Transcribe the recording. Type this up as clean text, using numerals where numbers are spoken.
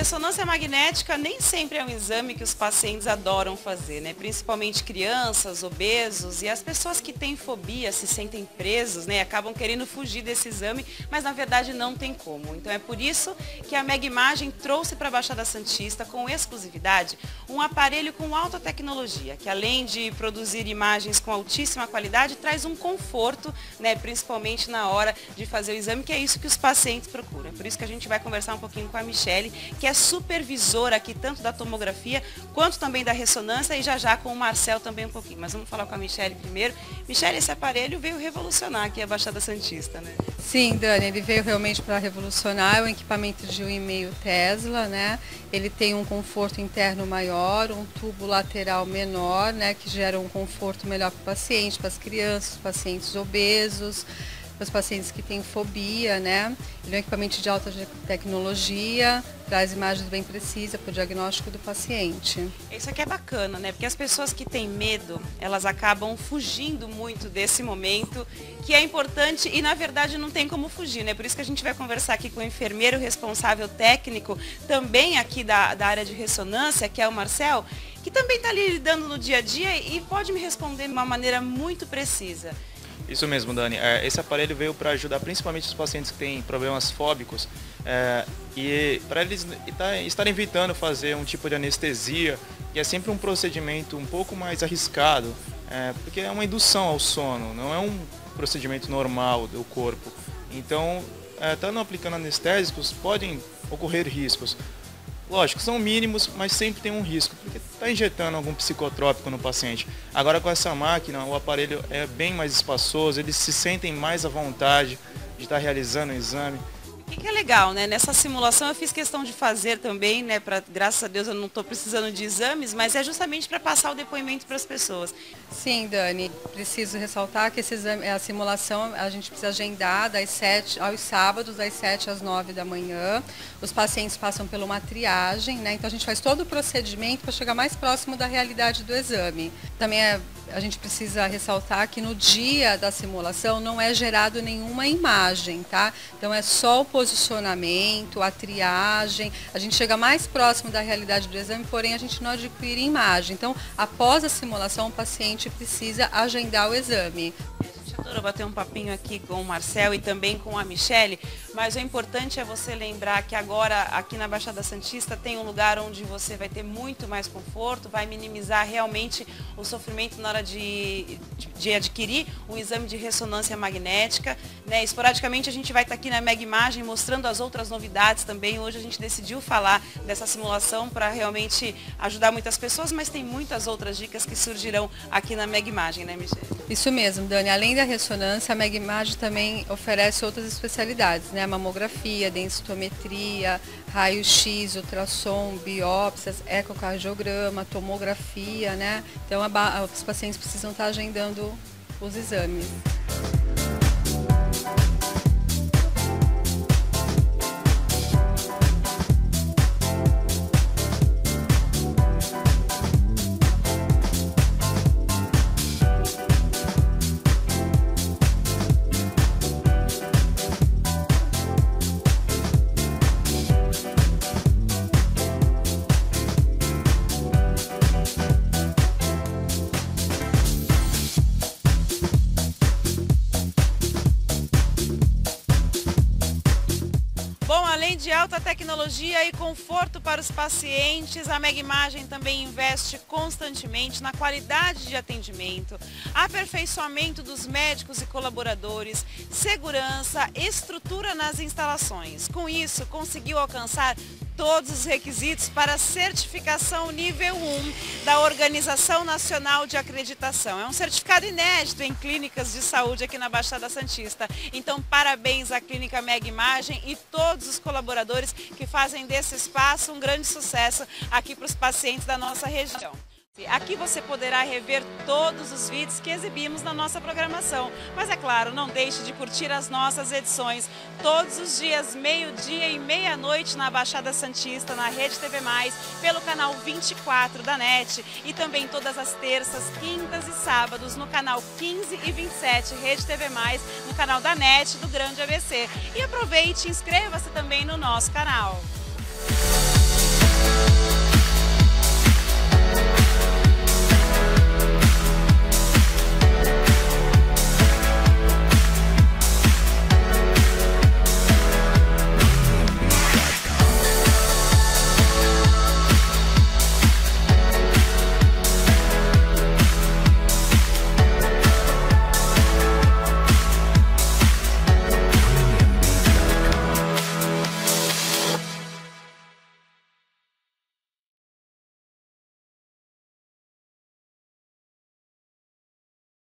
ressonância magnética nem sempre é um exame que os pacientes adoram fazer, né? Principalmente crianças, obesos e as pessoas que têm fobia, se sentem presos, né? Acabam querendo fugir desse exame, mas na verdade não tem como. Então é por isso que a Megimagem trouxe para a Baixada Santista, com exclusividade, um aparelho com alta tecnologia, que além de produzir imagens com altíssima qualidade, traz um conforto, né? Principalmente na hora de fazer o exame, que é isso que os pacientes procuram. É por isso que a gente vai conversar um pouquinho com a Michele, que é supervisora aqui tanto da tomografia quanto também da ressonância, e já com o Marcel também um pouquinho. Mas vamos falar com a Michele primeiro. Michele, esse aparelho veio revolucionar aqui a Baixada Santista, né? Sim, Dani, ele veio realmente para revolucionar. É um equipamento de 1,5 Tesla, né? Ele tem um conforto interno maior, um tubo lateral menor, né? Que gera um conforto melhor para o paciente, para as crianças, pacientes obesos, para os pacientes que têm fobia, né? Ele é um equipamento de alta tecnologia, traz imagens bem precisas para o diagnóstico do paciente. Isso aqui é bacana, né? Porque as pessoas que têm medo, elas acabam fugindo muito desse momento, que é importante e na verdade não tem como fugir, né? Por isso que a gente vai conversar aqui com o enfermeiro responsável técnico, também aqui da área de ressonância, que é o Marcel, que também está ali lidando no dia a dia e pode me responder de uma maneira muito precisa. Isso mesmo, Dani. Esse aparelho veio para ajudar principalmente os pacientes que têm problemas fóbicos e para eles estarem evitando fazer um tipo de anestesia, que é sempre um procedimento um pouco mais arriscado, porque é uma indução ao sono, não é um procedimento normal do corpo. Então, estando aplicando anestésicos, podem ocorrer riscos. Lógico, são mínimos, mas sempre tem um risco, porque está injetando algum psicotrópico no paciente. Agora com essa máquina, o aparelho é bem mais espaçoso, eles se sentem mais à vontade de estar realizando o exame. O que é legal, né? Nessa simulação eu fiz questão de fazer também, né? Graças a Deus eu não estou precisando de exames, mas é justamente para passar o depoimento para as pessoas. Sim, Dani, preciso ressaltar que esse exame, a simulação a gente precisa agendar das 7 aos sábados, das 7 às 9 da manhã. Os pacientes passam por uma triagem, né? Então a gente faz todo o procedimento para chegar mais próximo da realidade do exame. Também a gente precisa ressaltar que no dia da simulação não é gerado nenhuma imagem, tá? Então é só o posicionamento, a triagem, a gente chega mais próximo da realidade do exame, porém a gente não adquire imagem. Então, após a simulação, o paciente precisa agendar o exame. Adoro bater um papinho aqui com o Marcel e também com a Michele, mas o importante é você lembrar que agora aqui na Baixada Santista tem um lugar onde você vai ter muito mais conforto, vai minimizar realmente o sofrimento na hora de adquirir um exame de ressonância magnética, né? Esporadicamente a gente vai estar aqui na Megimagem mostrando as outras novidades também. Hoje a gente decidiu falar dessa simulação para realmente ajudar muitas pessoas, mas tem muitas outras dicas que surgirão aqui na Megimagem, né, Michele? Isso mesmo, Dani. Além da ressonância, a Megimagem também oferece outras especialidades, né? Mamografia, densitometria, raio-x, ultrassom, biópsias, ecocardiograma, tomografia, né? Então os pacientes precisam estar agendando os exames. Além de alta tecnologia e conforto para os pacientes, a Megimagem também investe constantemente na qualidade de atendimento, aperfeiçoamento dos médicos e colaboradores, segurança, estrutura nas instalações. Com isso, conseguiu alcançar todos os requisitos para a certificação nível 1 da Organização Nacional de Acreditação. É um certificado inédito em clínicas de saúde aqui na Baixada Santista. Então, parabéns à Clínica Megimagem e todos os colaboradores que fazem desse espaço um grande sucesso aqui para os pacientes da nossa região. Aqui você poderá rever todos os vídeos que exibimos na nossa programação. Mas é claro, não deixe de curtir as nossas edições todos os dias, meio-dia e meia-noite na Baixada Santista, na Rede TV+, pelo canal 24 da NET e também todas as terças, quintas e sábados no canal 15 e 27 Rede TV+, no canal da NET do Grande ABC. E aproveite e inscreva-se também no nosso canal. Música